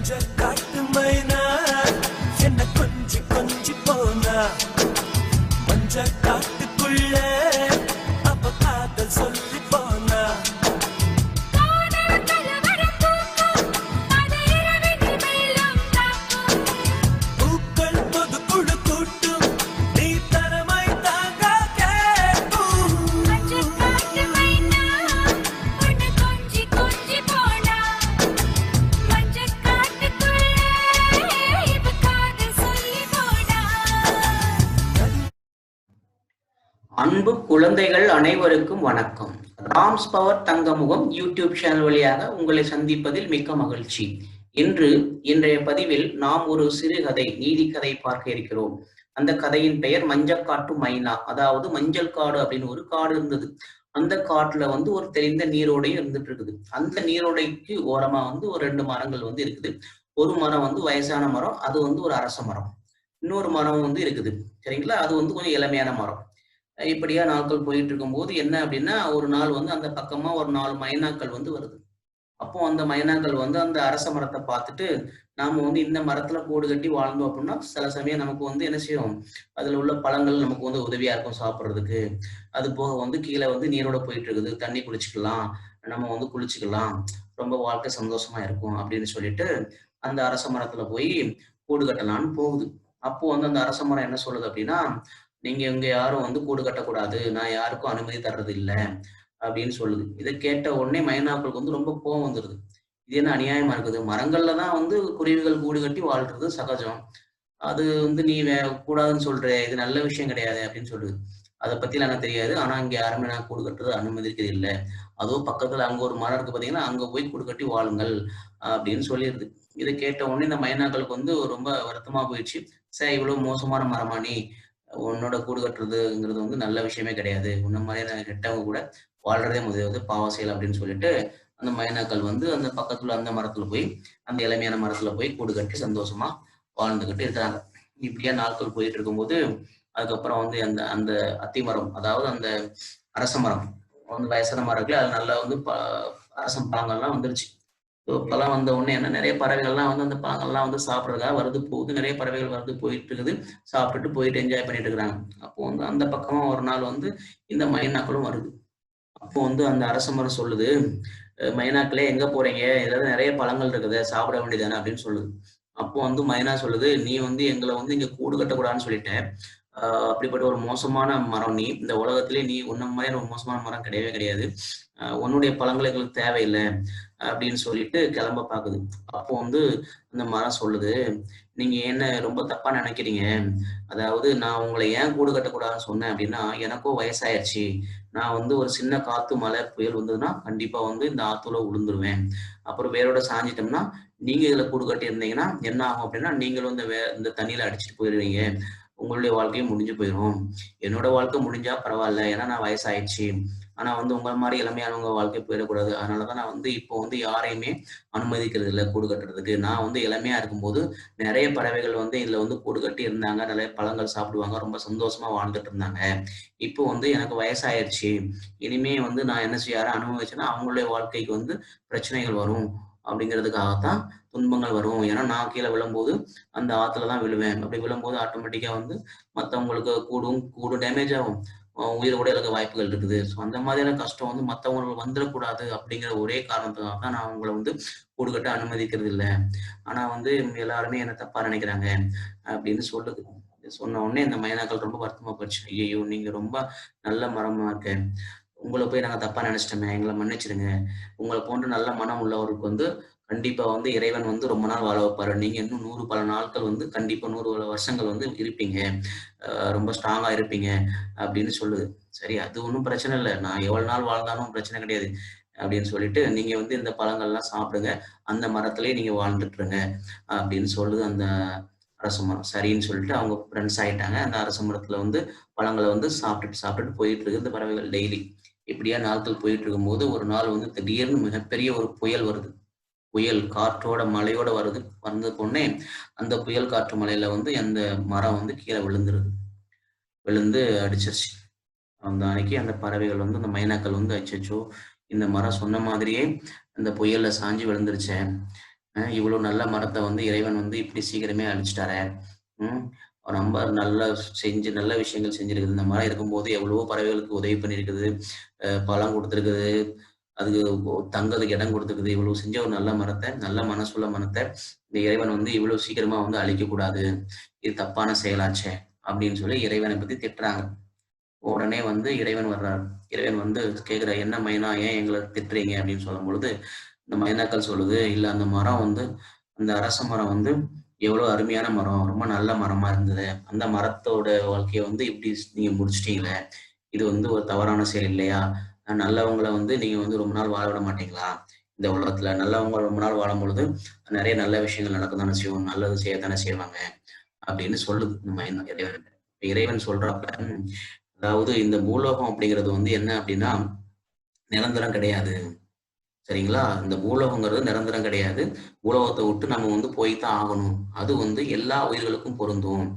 காட்டு மைனா என்ன கொஞ்சி கொஞ்சி போனா மஞ்ச காட்டுக்குள்ள அப்ப காதல் சொல்லி போனா பூக்கள் பொது குழு கூட்டும் நீ தரமாய் தாங்க கேட்கும் அன்பு குழந்தைகள் அனைவருக்கும் வணக்கம். ராம்ஸ் பவர் தங்கமுகம் யூடியூப் சேனல் வழியாக உங்களை சந்திப்பதில் மிக்க மகிழ்ச்சி. இன்றைய பதிவில் நாம் ஒரு சிறுகதை நீதி கதை பார்க்க இருக்கிறோம். அந்த கதையின் பெயர் மஞ்சக்காட்டு மைனா. அதாவது மஞ்சள் காடு அப்படின்னு ஒரு காடு இருந்தது. அந்த காட்டுல ஒரு தெளிந்த நீரோடையும் இருந்துட்டு இருக்குது. அந்த நீரோடைக்கு ஓரமா ஒரு 2 மரங்கள் இருக்குது. ஒரு மரம் வயசான மரம், அது ஒரு அரச மரம். இன்னொரு மரம் இருக்குது, சரிங்களா? அது கொஞ்சம் இளமையான மரம். இப்படியா நாட்கள் போயிட்டு இருக்கும்போது என்ன அப்படின்னா, ஒரு நாள் அந்த பக்கமா ஒரு 4 மைனாக்கள் வருது. அப்போ அந்த மைனாக்கள் அந்த அரச மரத்தை பார்த்துட்டு, நாம இந்த மரத்துல கூடு கட்டி வாழ்ந்தோம் அப்படின்னா சில சமயம் நமக்கு என்ன செய்யும், அதுல உள்ள பழங்கள் நமக்கு உதவியா இருக்கும் சாப்பிட்றதுக்கு. அது போக கீழே நீரோட போயிட்டு இருக்குது, தண்ணி குளிச்சுக்கலாம், நம்ம குளிச்சுக்கலாம், ரொம்ப வாழ்க்கை சந்தோஷமா இருக்கும் அப்படின்னு சொல்லிட்டு அந்த அரச மரத்துல போய் கூடு கட்டலான்னு போகுது. அப்போ அந்த அரச மரம் என்ன சொல்லுது அப்படின்னா, நீங்க இங்க யாரும் கூடு கட்டக்கூடாது, நான் யாருக்கும் அனுமதி தர்றது இல்லை அப்படின்னு சொல்லுது. இதை கேட்ட உடனே மைனாக்களுக்கு ரொம்ப கோவம் வந்துருது. இது என்ன அநியாயமா இருக்குது, மரங்கள்ல தான் குருவிகள் கூடு கட்டி வாழ்றது சகஜம், அது நீ கூடாதுன்னு சொல்ற, இது நல்ல விஷயம் கிடையாது அப்படின்னு சொல்லுது. அதை பத்தி எனக்கு தெரியாது, ஆனா இங்க யாருமே நான் கூடு கட்டுறது அனுமதிக்கிறது இல்லை, அதுவும் பக்கத்துல அங்க ஒரு மரம் இருக்கு பாத்தீங்கன்னா, அங்க போய் கூடு கட்டி வாழுங்கள் அப்படின்னு சொல்லிடுது. இதை கேட்ட உடனே இந்த மைனாக்களுக்கு ரொம்ப வருத்தமா போயிடுச்சு. சரி, இவ்வளவு மோசமான மரமா நீ, உன்னோட கூடு கட்டுறதுங்கிறது நல்ல விஷயமே கிடையாது, உன்ன மாதிரியான கெட்டவங்க கூட வாழ்றதே முதல் பாவ செயல் அப்படின்னு சொல்லிட்டு அந்த மைனாக்கள் அந்த பக்கத்துல அந்த மரத்துல போய், அந்த இளமையான மரத்துல போய் கூடு கட்டி சந்தோஷமா வாழ்ந்துகிட்டு இருக்கிறாங்க. இப்படியா நாட்கள் போயிட்டு இருக்கும்போது, அதுக்கப்புறம் அந்த அந்த அத்தி மரம், அதாவது அந்த அரச மரம் வயசான மரம் இருக்குல்ல, அது நல்லா அரசம் பழங்கள்லாம் வந்துருச்சு. பழம் வந்த உடனே என்ன, நிறைய பறவைகள்லாம் அந்த பழங்கள்லாம் சாப்பிட்றதுக்காக வருது போகுது. நிறைய பறவைகள் வருது போயிட்டு இருக்குது, சாப்பிட்டுட்டு போயிட்டு என்ஜாய் பண்ணிட்டு இருக்கிறாங்க. அப்போ அந்த பக்கமா ஒரு நாள் இந்த மைனாக்களும் வருது. அப்போ அந்த அரச மரம் சொல்லுது, மைனாக்களே எங்க போறீங்க, ஏதாவது நிறைய பழங்கள் இருக்குது, சாப்பிட வேண்டியதானே அப்படின்னு சொல்லுது. அப்போ மைனா சொல்லுது, நீ எங்களை இங்க கூடு கட்டக்கூடாதுன்னு சொல்லிட்டேன், அப்படிப்பட்ட ஒரு மோசமான மரம் நீ, இந்த உலகத்திலே நீ உன்ன மாதிரி ஒரு மோசமான மரம் கிடையவே கிடையாது, உன்னுடைய பழங்கள் எங்களுக்கு தேவையில்லை அப்படின்னு சொல்லிட்டு கிளம்ப பாக்குது. அப்போ அந்த மரம் சொல்லுது, நீங்க என்ன ரொம்ப தப்பா நினைக்கிறீங்க, அதாவது நான் உங்களை ஏன் கூடு கட்டக்கூடாதுன்னு சொன்னேன் அப்படின்னா, எனக்கும் வயசாயிருச்சு, நான் ஒரு சின்ன காத்து மழை புயல் வந்ததுன்னா கண்டிப்பா இந்த ஆத்துல விழுந்துருவேன், அப்புறம் வேரோட சாஞ்சிட்டோம்னா நீங்க இதுல கூடு கட்டி இருந்தீங்கன்னா என்ன ஆகும் அப்படின்னா, நீங்களும் இந்த தண்ணியில அடிச்சுட்டு போயிடுவீங்க, உங்களுடைய வாழ்க்கையும் முடிஞ்சு போயிடும். என்னோட வாழ்க்கை முடிஞ்சா பரவாயில்ல, ஏன்னா நான் வயசாயிடுச்சு, ஆனா உங்களை மாதிரி இளமையானவங்க வாழ்க்கை போயிடக்கூடாது, அதனாலதான் நான் இப்போ யாரையுமே அனுமதிக்கிறது இல்லை கூடு கட்டுறதுக்கு. நான் இளமையா இருக்கும்போது நிறைய பறவைகள் இதுல கூடு கட்டி இருந்தாங்க, நிறைய பழங்கள் சாப்பிடுவாங்க, ரொம்ப சந்தோஷமா வாழ்ந்துட்டு இருந்தாங்க. இப்போ எனக்கு வயசாயிருச்சு, இனிமே நான் என்ன செய்ய, யாரும் அனுபவிச்சேன்னா அவங்களுடைய வாழ்க்கைக்கு பிரச்சனைகள் வரும், அப்படிங்கிறதுக்காகத்தான் துன்பங்கள் வரும். ஏன்னா நான் கீழே விழும்போது அந்த ஆத்துலதான் விழுவேன், அப்படி விழும்போது ஆட்டோமேட்டிக்கா மத்தவங்களுக்கு கூடும் டேமேஜ் ஆகும், உயிர் கூட இழக்க வாய்ப்புகள் இருக்குது. ஸோ அந்த மாதிரியான கஷ்டம் மற்றவங்களுக்கு வந்துடக்கூடாது அப்படிங்கிற ஒரே காரணத்துக்காக தான் நான் உங்களை கூடு கட்ட அனுமதிக்கிறது இல்லை. ஆனா எல்லாருமே என்ன தப்பா நினைக்கிறாங்க அப்படின்னு சொல்லுது. சொன்ன உடனே இந்த மைனாக்கள் ரொம்ப வருத்தமா போச்சு. ஐயோ, நீங்க ரொம்ப நல்ல மரமா இருக்க, உங்களை போய் நாங்க தப்பா நினைச்சிட்டோமே, எங்களை மன்னிச்சிடுங்க, உங்களை போன்ற நல்ல மனம் உள்ளவருக்கு கண்டிப்பா இறைவன் ரொம்ப நாள் வாழ வைப்பாரு, நீங்க இன்னும் 100 பல நாட்கள் கண்டிப்பா 100 வருஷங்கள் இருப்பீங்க, ரொம்ப ஸ்ட்ராங்கா இருப்பீங்க அப்படின்னு சொல்லுது. சரி, அது ஒன்றும் பிரச்சனை இல்லை, நான் எவ்வளவு நாள் வாழ்ந்தாலும் பிரச்சனை கிடையாது அப்படின்னு சொல்லிட்டு, நீங்க இந்த பழங்கள்லாம் சாப்பிடுங்க, அந்த மரத்திலேயே நீங்க வாழ்ந்துட்டு இருங்க அப்படின்னு சொல்லுது அந்த அரச மரம். சரின்னு சொல்லிட்டு அவங்க ஃப்ரெண்ட்ஸ் ஆயிட்டாங்க. அந்த அரச மரத்துல பழங்களை சாப்பிட்டுட்டு போயிட்டு இருக்கு இந்த பறவைகள் டெய்லி. இப்படியா நாட்கள் போயிட்டு இருக்கும்போது ஒரு நாள் திடீர்னு மிகப்பெரிய ஒரு புயல் வருது. புயல் காற்றோட மழையோட வந்த பொண்ணே அந்த புயல் காற்று மலையில அந்த மரம் கீழே விழுந்து அடிச்சிருச்சு. அந்த அன்னைக்கு அந்த பறவைகள் அந்த மைனாக்கள் அச்சச்சோ, இந்த மரம் சொன்ன மாதிரியே அந்த புயல்ல சாஞ்சு விழுந்துருச்சேன், இவ்வளவு நல்ல மரத்தை வந்து இறைவன் வந்து இப்படி சீக்கிரமே அழிச்சிட்டாரே. ம். ரொம்ப நல்ல நல்ல விஷயங்கள் செஞ்சிருக்குது. இந்த மரம் இருக்கும்போது எவ்வளவோ பறவைகளுக்கு உதவி பண்ணியிருக்குது. பழம் குடுத்திருக்குது. அதுக்கு தங்கறதுக்கு இடம் குடுத்திருக்குது. இவ்வளவு செஞ்ச ஒரு நல்ல மரத்த, நல்ல மனசுள்ள மரத்த இந்த இறைவன் வந்து இவ்வளவு சீக்கிரமா வந்து அழிக்கக்கூடாது. இது தப்பான செயலாச்சே! அப்படின்னு சொல்லி இறைவன பத்தி திட்டுறாங்க. உடனே வந்து இறைவன் வர்றாரு. இறைவன் வந்து கேட்கிறார், "என்ன மைனா ஏன் எங்கள திட்டுறீங்க?" அப்படின்னு சொல்லும்பொழுது, இந்த மைனாக்கள் சொல்லுது, "இல்ல அந்த மரம் வந்து அந்த அரச மரம் வந்து எவ்வளோ அருமையான மரம். ரொம்ப நல்ல மரமா இருந்தது. அந்த மரத்தோட வாழ்க்கைய வந்து இப்படி நீங்க முடிச்சுட்டீங்களே! இது வந்து ஒரு தவறான செயல் இல்லையா? நல்லவங்கள வந்து நீங்க வந்து ரொம்ப நாள் வாழ விட மாட்டீங்களா? இந்த உலகத்துல நல்லவங்க ரொம்ப நாள் வாழும்பொழுது, நெறைய நல்ல விஷயங்கள் நடக்க தானே செய்யும். நல்லது செய்யத்தானே செய்வாங்க." அப்படின்னு சொல்லுது இந்த மைனா இறைவன். இறைவன் சொல்றாப்ல, அதாவது இந்த பூலோகம் அப்படிங்கிறது வந்து என்ன அப்படின்னா, நிரந்தரம் கிடையாது. சரிங்களா? இந்த பூலோகங்கிறது நிரந்தரம் கிடையாது. பூலோகத்த விட்டு நம்ம வந்து போய் தான் ஆகணும். அது வந்து எல்லா உயிர்களுக்கும் பொருந்தும்.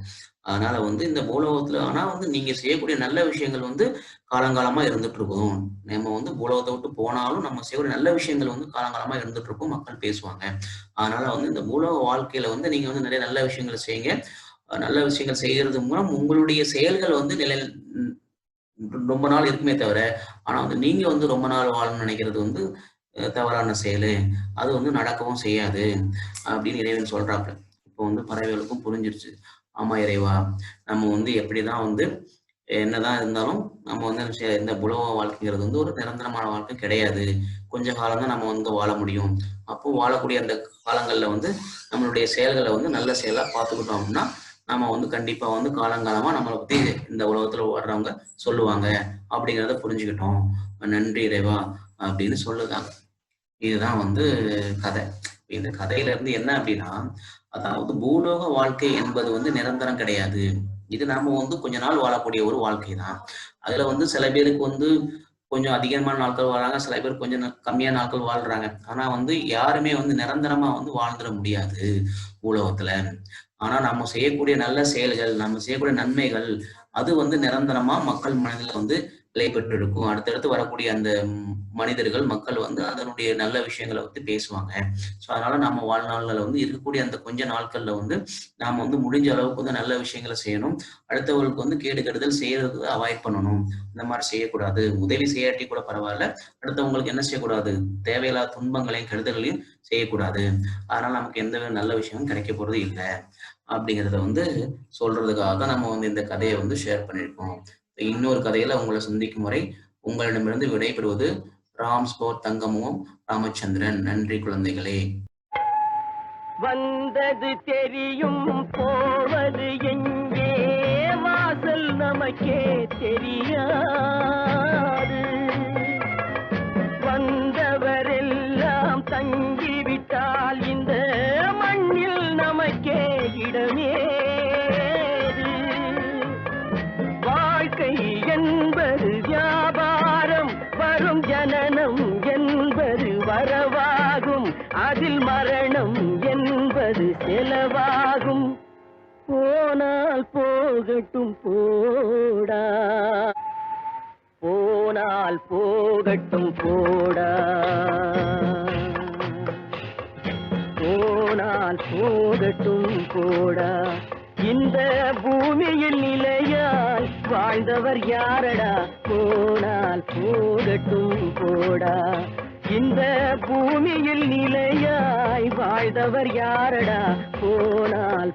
அதனால வந்து இந்த பூலோகத்துல ஆனா வந்து நீங்க செய்யக்கூடிய நல்ல விஷயங்கள் வந்து காலங்காலமா இருந்துட்டு இருக்கும். நம்ம வந்து பூலோகத்த விட்டு போனாலும் நம்ம செய்யக்கூடிய நல்ல விஷயங்கள் வந்து காலங்காலமா இருந்துட்டு இருக்கும். மக்கள் பேசுவாங்க. அதனால வந்து இந்த பூலோக வாழ்க்கையில வந்து நீங்க வந்து நிறைய நல்ல விஷயங்கள செய்யுங்க. நல்ல விஷயங்கள் செய்யறது மூலம் உங்களுடைய செயல்கள் வந்து ம் ரொம்ப நாள் இருக்குமே தவிர, ஆனா வந்து நீங்க வந்து ரொம்ப நாள் வாழணும்னு நினைக்கிறது வந்து தவறான செயலு. அது வந்து நடக்கவும் செய்யாது. அப்படின்னு இறைவன் சொல்றாப்ல. இப்போ வந்து பறவைகளுக்கும் புரிஞ்சிருச்சு. ஆமா இறைவா, நம்ம வந்து எப்படிதான் வந்து என்னதான் இருந்தாலும் நம்ம வந்து இந்த உலக வாழ்க்கைங்கிறது வந்து ஒரு நிரந்தரமான வாழ்க்கை கிடையாது. கொஞ்ச காலம் தான் நம்ம வந்து வாழ முடியும். அப்போ வாழக்கூடிய அந்த காலங்கள்ல வந்து நம்மளுடைய செயல்கள வந்து நல்ல செயலா பார்த்துக்கிட்டோம் அப்படின்னா, நம்ம வந்து கண்டிப்பா வந்து காலங்காலமா நம்மள பத்தி இந்த உலகத்துல வாழ்றவங்க சொல்லுவாங்க. அப்படிங்கிறத புரிஞ்சுக்கிட்டோம். நன்றி இறைவா! அப்படின்னு சொல்லுதாங்க. இதுதான் வந்து கதை. இந்த கதையில இருந்து என்ன அப்படின்னா, அதாவது பூலோக வாழ்க்கை என்பது வந்து நிரந்தரம் கிடையாது. இது நாம வந்து கொஞ்ச நாள் வாழக்கூடிய ஒரு வாழ்க்கை தான். அதுல வந்து சில பேருக்கு வந்து கொஞ்சம் அதிகமான நாட்கள் வாழ்றாங்க. சில பேர் கொஞ்சம் கம்மியான நாட்கள் வாழ்றாங்க. ஆனா வந்து யாருமே வந்து நிரந்தரமா வந்து வாழ்ந்துற முடியாது பூலோகத்துல. ஆனா நம்ம செய்யக்கூடிய நல்ல செயல்கள், நம்ம செய்யக்கூடிய நன்மைகள், அது வந்து நிரந்தரமா மக்கள் மனதில வந்து நிலை பெற்றிருக்கும். அடுத்தடுத்து வரக்கூடிய அந்த மனிதர்கள், மக்கள் வந்து அதனுடைய நல்ல விஷயங்கள வந்து பேசுவாங்க. ஸோ அதனால நம்ம வாழ்நாள்ல வந்து இருக்கக்கூடிய அந்த கொஞ்ச நாட்கள்ல வந்து, நாம வந்து முடிஞ்ச அளவுக்கு வந்து நல்ல விஷயங்கள செய்யணும். அடுத்தவங்களுக்கு வந்து கேடு கெடுதல் செய்யறத அவாய்ட் பண்ணணும். இந்த மாரி செய்யக்கூடாது. உதவி செய்யாட்டி கூட பரவால்ல. அடுத்தவங்களுக்கு என்ன செய்யக்கூடாது? தேவையில்லாத துன்பங்களையும், கெடுதல்களையும் செய்யக்கூடாது. அதனால நமக்கு எந்த நல்ல விஷயமும் கிடைக்க போறது இல்ல. அப்படிங்கிறத வந்து சொல்றதுக்காக தான் நம்ம வந்து இந்த கதைய வந்து ஷேர் பண்ணியிருக்கோம். இன்னொரு கதையில உங்கள சந்திக்கும் வரை உங்களிடமிருந்து விடைபெறுவது ராம்ஸ்போர்ட் தங்கமும் ராமச்சந்திரன். நன்றி குழந்தைகளே. வந்தது தெரியும் போவது எங்கே வாசல் நமக்கே தெரியாது. வந்தவரெல்லாம் தங்கிவிட்டால் இந்த மண்ணில் நமக்கே இடமேது. வாழ்க்கை என்பது வியாபாரம், வரும் ஜனனம் என்பது வரவாகும், அதில் மரணம் என்பது செலவாகும். போனால் போகட்டும் போடா, போனால் போகட்டும் போடா, போனால் போகட்டும் போடா. இந்த பூமியில் நிலையாய் வாழ்ந்தவர் யாரடா, போனால் போகட்டும் போடா. இந்த பூமியில் நிலையாய் வாழ்ந்தவர் யாரடா, போனால்